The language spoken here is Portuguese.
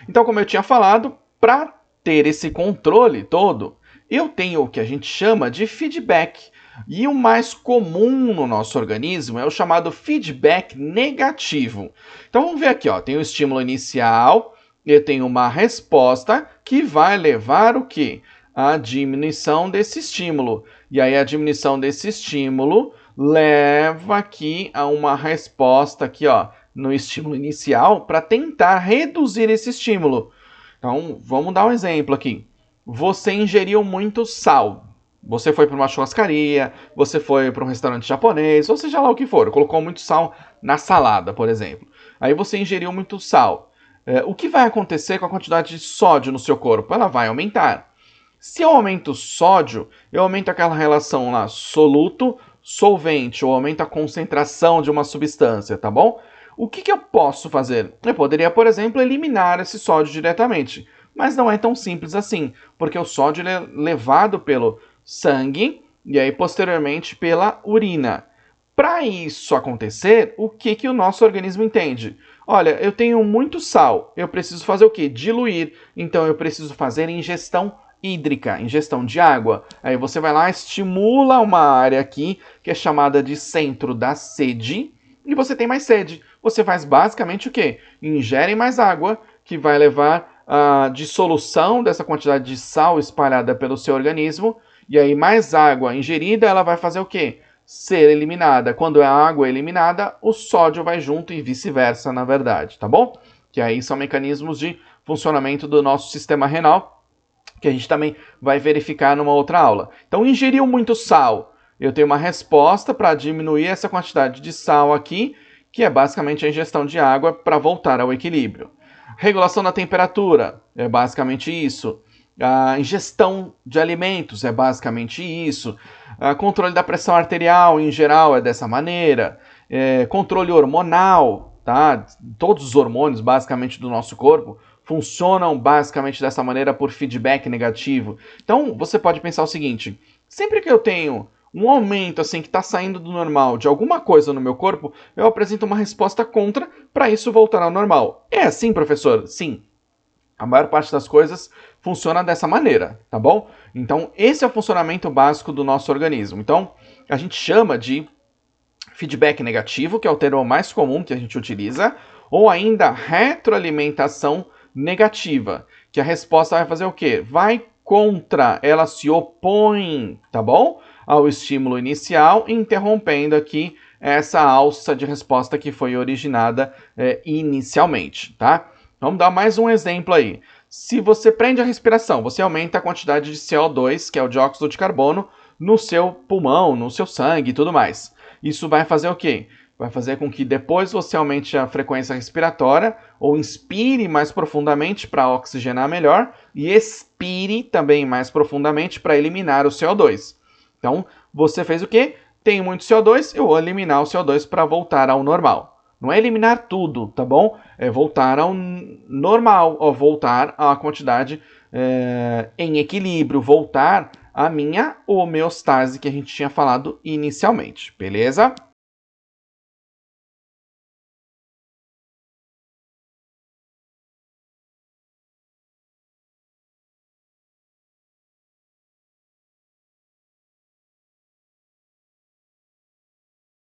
Então, como eu tinha falado, para ter esse controle todo, eu tenho o que a gente chama de feedback. E o mais comum no nosso organismo é o chamado feedback negativo. Então vamos ver aqui, ó, tem o estímulo inicial, eu tenho uma resposta que vai levar o quê? A diminuição desse estímulo. E aí a diminuição desse estímulo leva aqui a uma resposta aqui, ó, no estímulo inicial para tentar reduzir esse estímulo. Então, vamos dar um exemplo aqui. Você ingeriu muito sal. Você foi para uma churrascaria, você foi para um restaurante japonês, ou seja lá o que for, colocou muito sal na salada, por exemplo. Aí você ingeriu muito sal. O que vai acontecer com a quantidade de sódio no seu corpo? Ela vai aumentar. Se eu aumento o sódio, eu aumento aquela relação lá soluto-solvente, ou aumento a concentração de uma substância, tá bom? O que eu posso fazer? Eu poderia, por exemplo, eliminar esse sódio diretamente, mas não é tão simples assim, porque o sódio é levado pelo sangue e aí posteriormente pela urina. Para isso acontecer, o que o nosso organismo entende? Olha, eu tenho muito sal, eu preciso fazer o quê? Diluir. Então eu preciso fazer ingestão hídrica, ingestão de água. Aí você vai lá, estimula uma área aqui que é chamada de centro da sede e você tem mais sede. Você faz basicamente o quê? Ingere mais água, que vai levar a dissolução dessa quantidade de sal espalhada pelo seu organismo. E aí mais água ingerida, ela vai fazer o quê? Ser eliminada. Quando a água é eliminada, o sódio vai junto e vice-versa, na verdade, tá bom? Que aí são mecanismos de funcionamento do nosso sistema renal, que a gente também vai verificar numa outra aula. Então, ingeriu muito sal. Eu tenho uma resposta para diminuir essa quantidade de sal aqui, que é basicamente a ingestão de água para voltar ao equilíbrio. Regulação da temperatura, é basicamente isso. A ingestão de alimentos é basicamente isso. Controle da pressão arterial, em geral, é dessa maneira. Controle hormonal, tá? Todos os hormônios, basicamente, do nosso corpo funcionam basicamente dessa maneira por feedback negativo. Então, você pode pensar o seguinte: sempre que eu tenho um aumento assim que está saindo do normal de alguma coisa no meu corpo, eu apresento uma resposta contra para isso voltar ao normal. É assim, professor? Sim. A maior parte das coisas funciona dessa maneira, tá bom? Então, esse é o funcionamento básico do nosso organismo. Então, a gente chama de feedback negativo, que é o termo mais comum que a gente utiliza, ou ainda retroalimentação negativa, que a resposta vai fazer o quê? Vai contra, ela se opõe, tá bom? Ao estímulo inicial, interrompendo aqui essa alça de resposta que foi originada inicialmente, tá? Vamos dar mais um exemplo aí. Se você prende a respiração, você aumenta a quantidade de CO2, que é o dióxido de carbono, no seu pulmão, no seu sangue e tudo mais. Isso vai fazer o quê? Vai fazer com que depois você aumente a frequência respiratória ou inspire mais profundamente para oxigenar melhor e expire também mais profundamente para eliminar o CO2. Então, você fez o quê? Tem muito CO2, eu vou eliminar o CO2 para voltar ao normal. Não é eliminar tudo, tá bom? É voltar ao normal, ou voltar à quantidade em equilíbrio, voltar à minha homeostase que a gente tinha falado inicialmente, beleza?